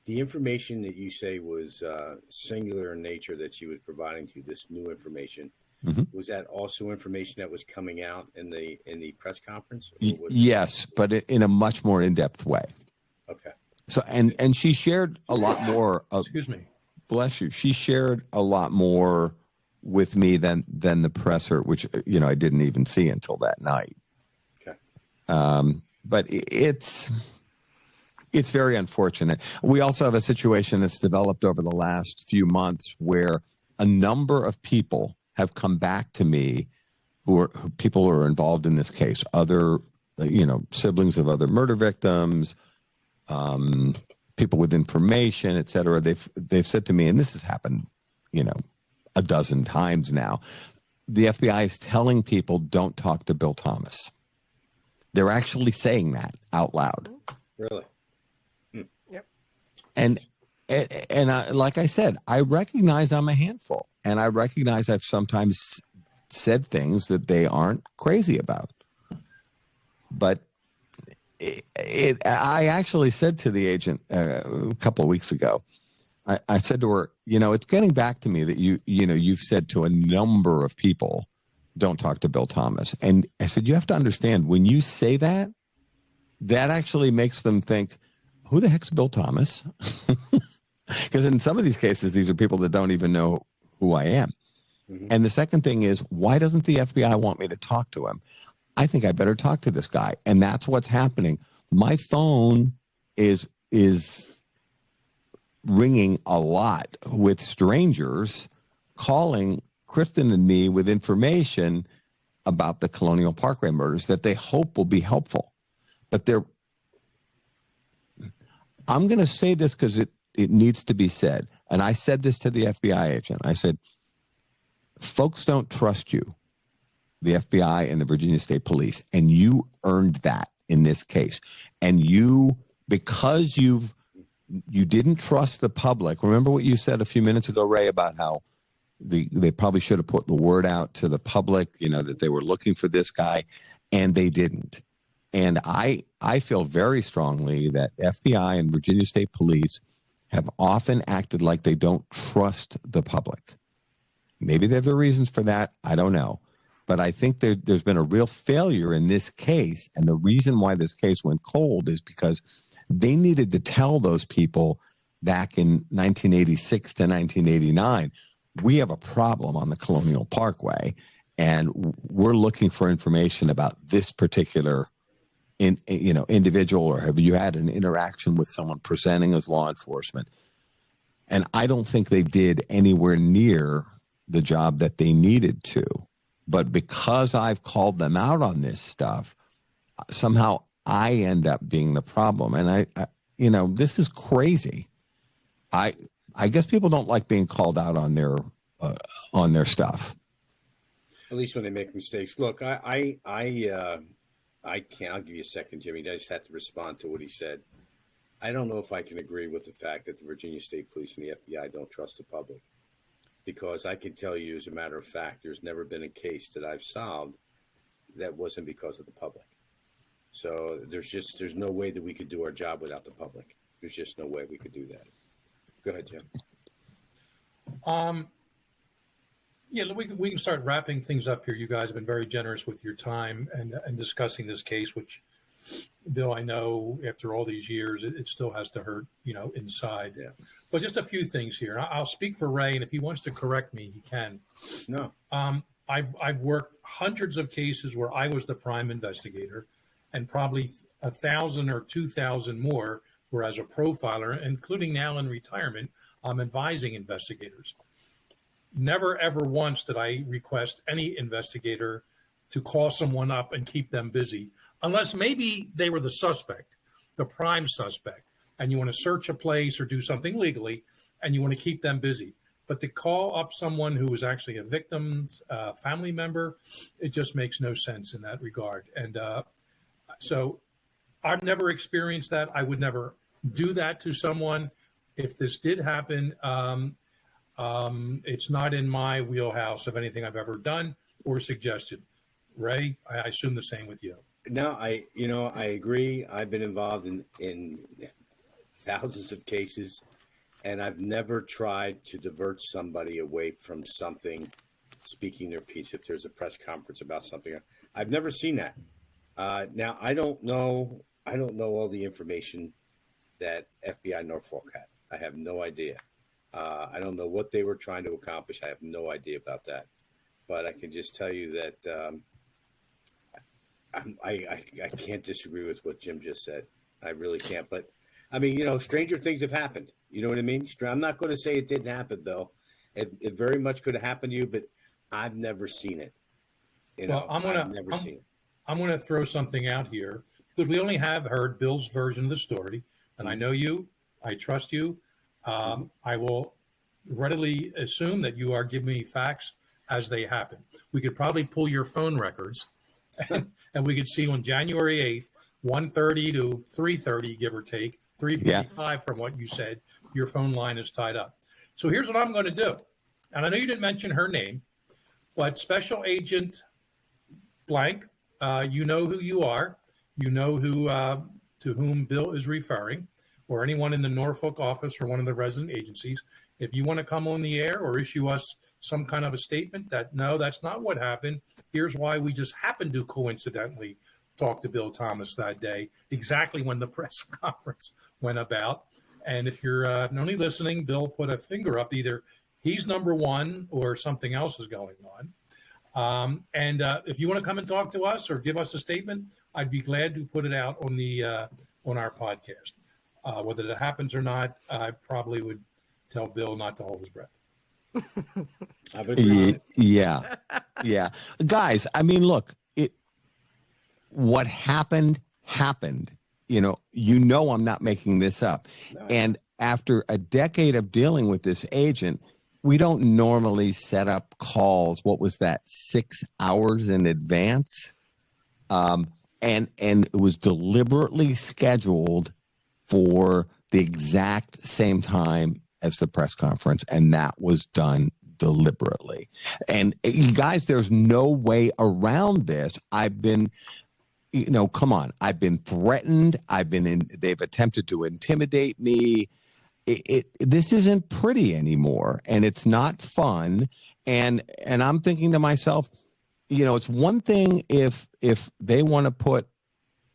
Speaker 3: information that you say was singular in nature that she was providing to you, this new information, was that also information that was coming out in the press conference?
Speaker 2: Yes, but in a much more in-depth way. Okay. So and she shared a lot more.
Speaker 4: Excuse me.
Speaker 2: Bless you. She shared a lot more with me than the presser, which I didn't even see until that night. Okay. But it's very unfortunate. We also have a situation that's developed over the last few months where a number of people have come back to me people who are involved in this case, other siblings of other murder victims, people with information, et cetera. They've said to me, and this has happened, a dozen times now, the FBI is telling people don't talk to Bill Thomas. They're actually saying that out loud.
Speaker 3: Really?
Speaker 1: Yep.
Speaker 2: And like I said, I recognize I'm a handful, and I recognize I've sometimes said things that they aren't crazy about. But I actually said to the agent a couple of weeks ago, I said to her, it's getting back to me that you've said to a number of people, don't talk to Bill Thomas. And I said, you have to understand, when you say that, that actually makes them think, who the heck's Bill Thomas? Because in some of these cases, these are people that don't even know who I am. Mm-hmm. And the second thing is, why doesn't the FBI want me to talk to him? I think I better talk to this guy. And that's what's happening. My phone is ringing a lot with strangers calling Kristen and me with information about the Colonial Parkway murders that they hope will be helpful. But I'm going to say this because it needs to be said. And I said this to the FBI agent. I said, folks don't trust you, the FBI and the Virginia State Police, and you earned that in this case. And because you didn't trust the public. Remember what you said a few minutes ago, Ray, about how they probably should have put the word out to the public, that they were looking for this guy, and they didn't. And I feel very strongly that FBI and Virginia State Police have often acted like they don't trust the public. Maybe they have their reasons for that. I don't know. But I think there's been a real failure in this case. And the reason why this case went cold is because they needed to tell those people back in 1986 to 1989, we have a problem on the Colonial Parkway, and we're looking for information about this particular individual, or have you had an interaction with someone presenting as law enforcement? And I don't think they did anywhere near the job that they needed to. But because I've called them out on this stuff, somehow I end up being the problem. And I this is crazy. I guess people don't like being called out on their stuff.
Speaker 3: At least when they make mistakes. Look, I can't. I'll give you a second, Jimmy. I just had to respond to what he said. I don't know if I can agree with the fact that the Virginia State Police and the FBI don't trust the public, because I can tell you, as a matter of fact, there's never been a case that I've solved that wasn't because of the public. So there's no way that we could do our job without the public. There's just no way we could do that. Go ahead, Jim.
Speaker 4: Yeah, we can start wrapping things up here. You guys have been very generous with your time and discussing this case, which, Bill, I know after all these years, it still has to hurt, inside.
Speaker 3: Yeah.
Speaker 4: But just a few things here. I'll speak for Ray, and if he wants to correct me, he can.
Speaker 3: No.
Speaker 4: I've worked hundreds of cases where I was the prime investigator, and probably 1,000 or 2,000 more where as a profiler, including now in retirement, I'm advising investigators. Never, ever once did I request any investigator to call someone up and keep them busy, unless maybe they were the suspect, the prime suspect, and you want to search a place or do something legally, and you want to keep them busy. But to call up someone who was actually a victim's family member, it just makes no sense in that regard. And so I've never experienced that. I would never do that to someone. If this did happen, it's not in my wheelhouse of anything I've ever done or suggested. Ray, I assume the same with you.
Speaker 3: No, I agree. I've been involved in thousands of cases, and I've never tried to divert somebody away from something, speaking their piece. If there's a press conference about something, I've never seen that. Now, I don't know all the information that FBI Norfolk had. I have no idea. I don't know what they were trying to accomplish. I have no idea about that. But I can just tell you that I can't disagree with what Jim just said. I really can't. But, I mean, stranger things have happened. You know what I mean? I'm not going to say it didn't happen, Bill. It very much could have happened to you, but I've never seen it. I've never seen it.
Speaker 4: I'm going to throw something out here, because we only have heard Bill's version of the story, and I know you. I trust you. I will readily assume that you are giving me facts as they happen. We could probably pull your phone records, and we could see on January 8th, 1:30 to 3:30, give or take, 3:45 from what you said, your phone line is tied up. So here's what I'm going to do. And I know you didn't mention her name, but Special Agent blank, you know who you are. You know who to whom Bill is referring, or anyone in the Norfolk office or one of the resident agencies. If you want to come on the air or issue us some kind of a statement that, no, that's not what happened. Here's why we just happened to coincidentally talk to Bill Thomas that day, exactly when the press conference went about. And if you're only listening, Bill put a finger up. Either he's number one or something else is going on. And if you want to come and talk to us or give us a statement, I'd be glad to put it out on the on our podcast. Whether that happens or not, I probably would tell Bill not to hold his breath.
Speaker 2: Yeah. Guys, I mean, look, what happened. I'm not making this up. No. And after a decade of dealing with this agent, we don't normally set up calls. What was that, 6 hours in advance? And it was deliberately scheduled for the exact same time as the press conference, and that was done deliberately. And you guys, there's no way around this. I've been, come on. I've been threatened. They've attempted to intimidate me. This isn't pretty anymore, and it's not fun. And I'm thinking to myself, it's one thing if they want to put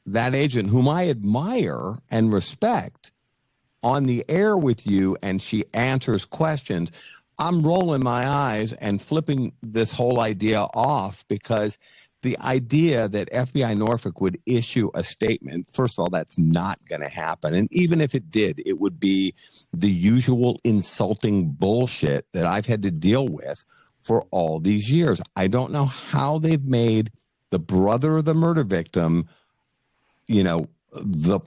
Speaker 2: that agent, whom I admire and respect, on the air with you and she answers questions. I'm rolling my eyes and flipping this whole idea off, because the idea that FBI Norfolk would issue a statement, first of all, that's not going to happen. And even if it did, it would be the usual insulting bullshit that I've had to deal with for all these years. I don't know how they've made the brother of the murder victim the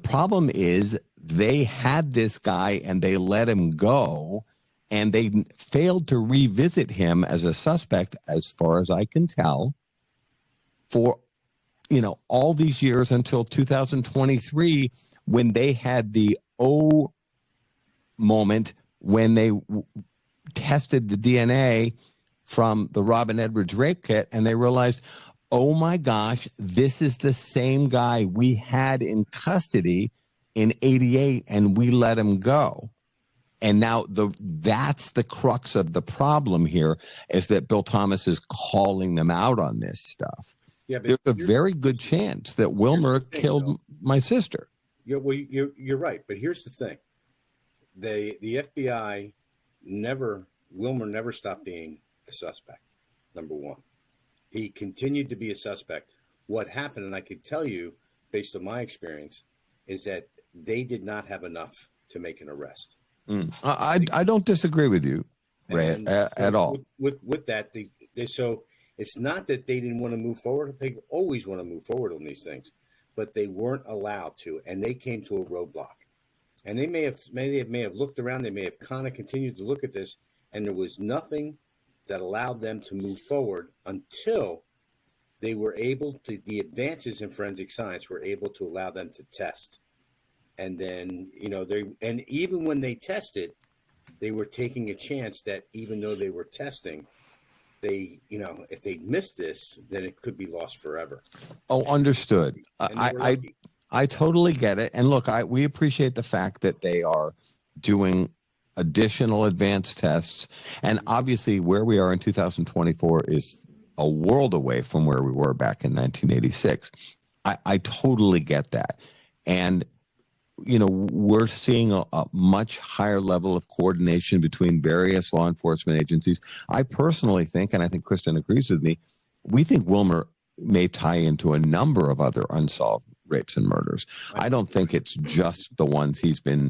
Speaker 2: problem is they had this guy and they let him go, and they failed to revisit him as a suspect, as far as I can tell, for all these years until 2023, when they had the moment when they tested the DNA from the Robin Edwards rape kit, and they realized, oh my gosh, this is the same guy we had in custody in 88, and we let him go. And now that's the crux of the problem here, is that Bill Thomas is calling them out on this stuff. Yeah, there's a very good chance that Wilmer killed my sister.
Speaker 3: Yeah, well, you're right, but here's the thing: the FBI Wilmer never stopped being a suspect. Number one, he continued to be a suspect. What happened, and I could tell you, based on my experience, is that they did not have enough to make an arrest.
Speaker 2: I don't disagree with you, Ray, at all.
Speaker 3: With that, so it's not that they didn't want to move forward. They always want to move forward on these things, but they weren't allowed to, and they came to a roadblock. And they may have looked around. They may have kind of continued to look at this, and there was nothing that allowed them to move forward until they were able to. The advances in forensic science were able to allow them to test. And then, and even when they tested, they were taking a chance that even though they were testing, if they missed this, then it could be lost forever.
Speaker 2: Oh, understood. I totally get it. And look, we appreciate the fact that they are doing additional advanced tests. And obviously where we are in 2024 is a world away from where we were back in 1986. I totally get that. And we're seeing a much higher level of coordination between various law enforcement agencies. I personally think, and I think Kristen agrees with me, we think Wilmer may tie into a number of other unsolved rapes and murders. I don't think it's just the ones he's been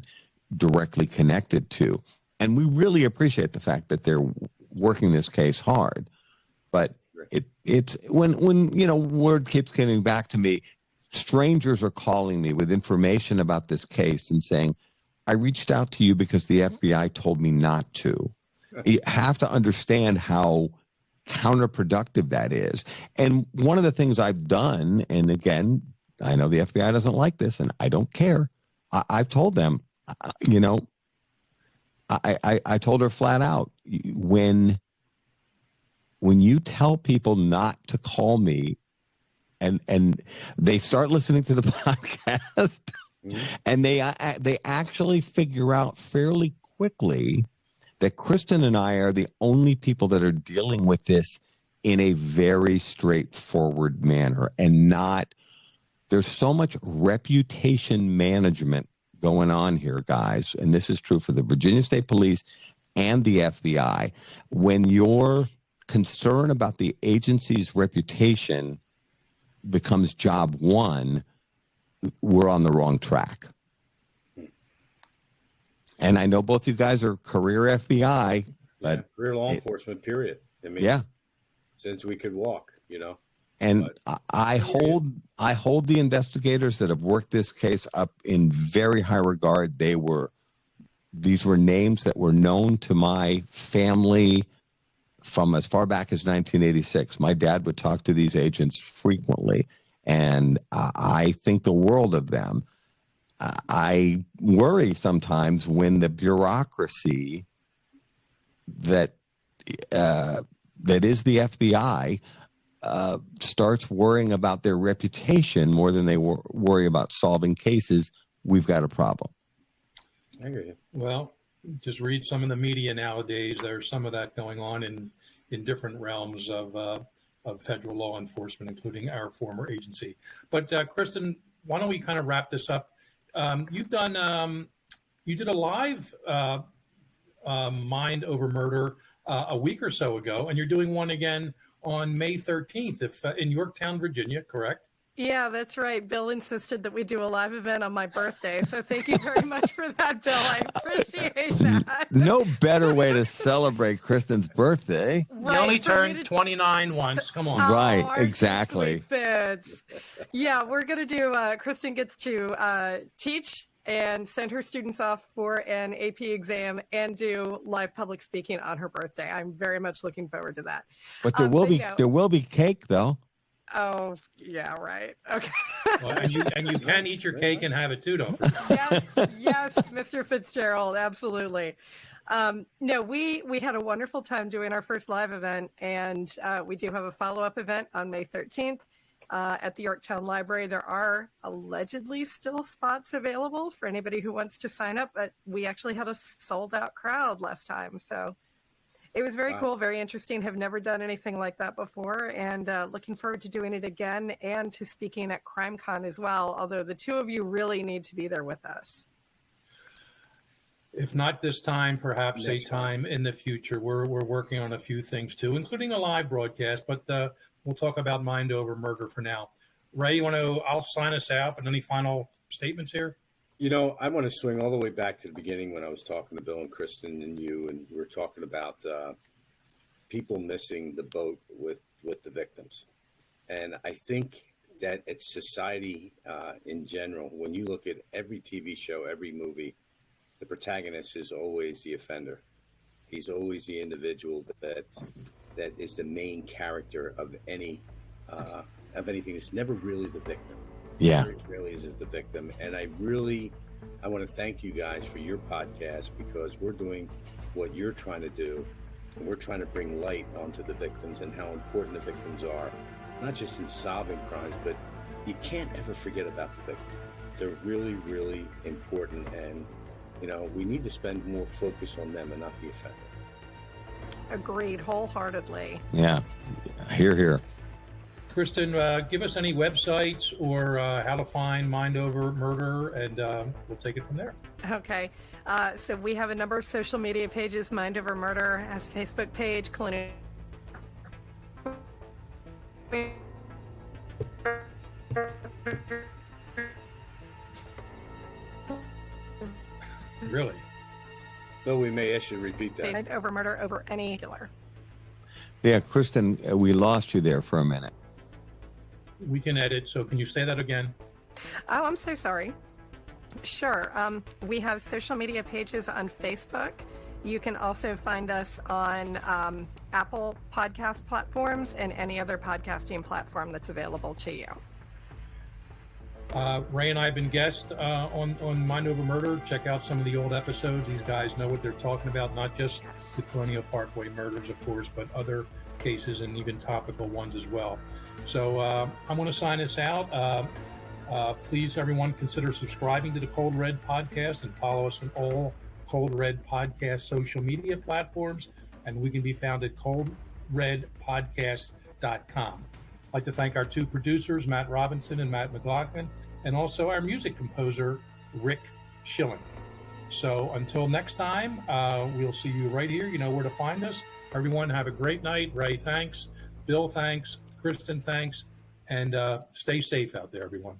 Speaker 2: directly connected to. And we really appreciate the fact that they're working this case hard. But it's when word keeps coming back to me, strangers are calling me with information about this case and saying, I reached out to you because the FBI told me not to. You have to understand how counterproductive that is. And one of the things I've done, and again, I know the FBI doesn't like this, and I don't care. I've told them, I told her flat out, when you tell people not to call me, and they start listening to the podcast, and they actually figure out fairly quickly that Kristen and I are the only people that are dealing with this in a very straightforward manner, and not, there's so much reputation management going on here, guys, and this is true for the Virginia State Police and the FBI. When your concern about the agency's reputation becomes job one, we're on the wrong track. And I know both you guys are career FBI, but
Speaker 3: career law enforcement, period. I mean, since we could walk,
Speaker 2: And I hold the investigators that have worked this case up in very high regard. These were names that were known to my family from as far back as 1986. My dad would talk to these agents frequently, and I think the world of them. I worry sometimes when the bureaucracy that is the FBI starts worrying about their reputation more than they worry about solving cases. We've got a problem.
Speaker 3: I hear you.
Speaker 4: Well, just read some of the media nowadays. There's some of that going on in different realms of federal law enforcement, including our former agency. But Kristen, why don't we kind of wrap this up? You did a live Mind Over Murder a week or so ago, and you're doing one again on May 13th in Yorktown, Virginia, correct?
Speaker 1: Yeah, that's right. Bill insisted that we do a live event on my birthday. So thank you very much for that, Bill. I appreciate that.
Speaker 2: No better way to celebrate Kristen's birthday.
Speaker 4: You only
Speaker 1: for me
Speaker 4: turned 29 once. Come on.
Speaker 2: Right,
Speaker 1: aren't you
Speaker 2: exactly.
Speaker 1: sweet bits? Yeah, we're going to do, Kristen gets to teach and send her students off for an AP exam and do live public speaking on her birthday. I'm very much looking forward to that.
Speaker 2: But there will be cake though.
Speaker 1: Oh, yeah, right. Okay.
Speaker 4: Well, and you can eat your cake and have it too, don't forget.
Speaker 1: Yes, Mr. Fitzgerald, absolutely. No, we had a wonderful time doing our first live event, and we do have a follow-up event on May 13th at the Yorktown Library. There are allegedly still spots available for anybody who wants to sign up, but we actually had a sold-out crowd last time, so it was very cool, very interesting. Have never done anything like that before, and looking forward to doing it again and to speaking at CrimeCon as well, although the two of you really need to be there with us.
Speaker 4: If not this time, perhaps a time in the future. We're working on a few things too, including a live broadcast, but we'll talk about Mind Over Murder for now. Ray, I'll sign us out, but any final statements here?
Speaker 3: I want to swing all the way back to the beginning when I was talking to Bill and Kristen and you, and we were talking about people missing the boat with the victims. And I think that it's society in general. When you look at every TV show, every movie, the protagonist is always the offender. He's always the individual that is the main character of anything. It's never really the victim.
Speaker 2: Yeah.
Speaker 3: It really is the victim. And I want to thank you guys for your podcast, because we're doing what you're trying to do. And we're trying to bring light onto the victims and how important the victims are, not just in solving crimes, but you can't ever forget about the victim. They're really, really important. And, we need to spend more focus on them and not the offender.
Speaker 1: Agreed, wholeheartedly.
Speaker 2: Yeah. Hear.
Speaker 4: Kristen, give us any websites or how to find Mind Over Murder, and we'll take it from there.
Speaker 1: Okay. So we have a number of social media pages. Mind Over Murder has a Facebook page. Colonial.
Speaker 4: Really?
Speaker 3: Bill, we may ask you to repeat that.
Speaker 1: Mind Over Murder over any killer.
Speaker 2: Yeah, Kristen, we lost you there for a minute.
Speaker 4: We can edit, so can you say that again?
Speaker 1: Oh, I'm so sorry. Sure. We have social media pages on Facebook. You can also find us on Apple podcast platforms and any other podcasting platform that's available to you.
Speaker 4: Ray and I have been guests on Mind Over Murder. Check out some of the old episodes. These guys know what they're talking about, not just the Colonial Parkway murders, of course, but other cases and even topical ones as well. So I'm going to sign us out. Please, everyone, consider subscribing to the Cold Red Podcast and follow us on all Cold Red Podcast social media platforms. And we can be found at coldredpodcast.com. I'd like to thank our two producers, Matt Robinson and Matt McLaughlin, and also our music composer, Rick Schilling. So until next time, we'll see you right here. You know where to find us. Everyone, have a great night. Ray, thanks. Bill, thanks. Kristen, thanks. And stay safe out there, everyone.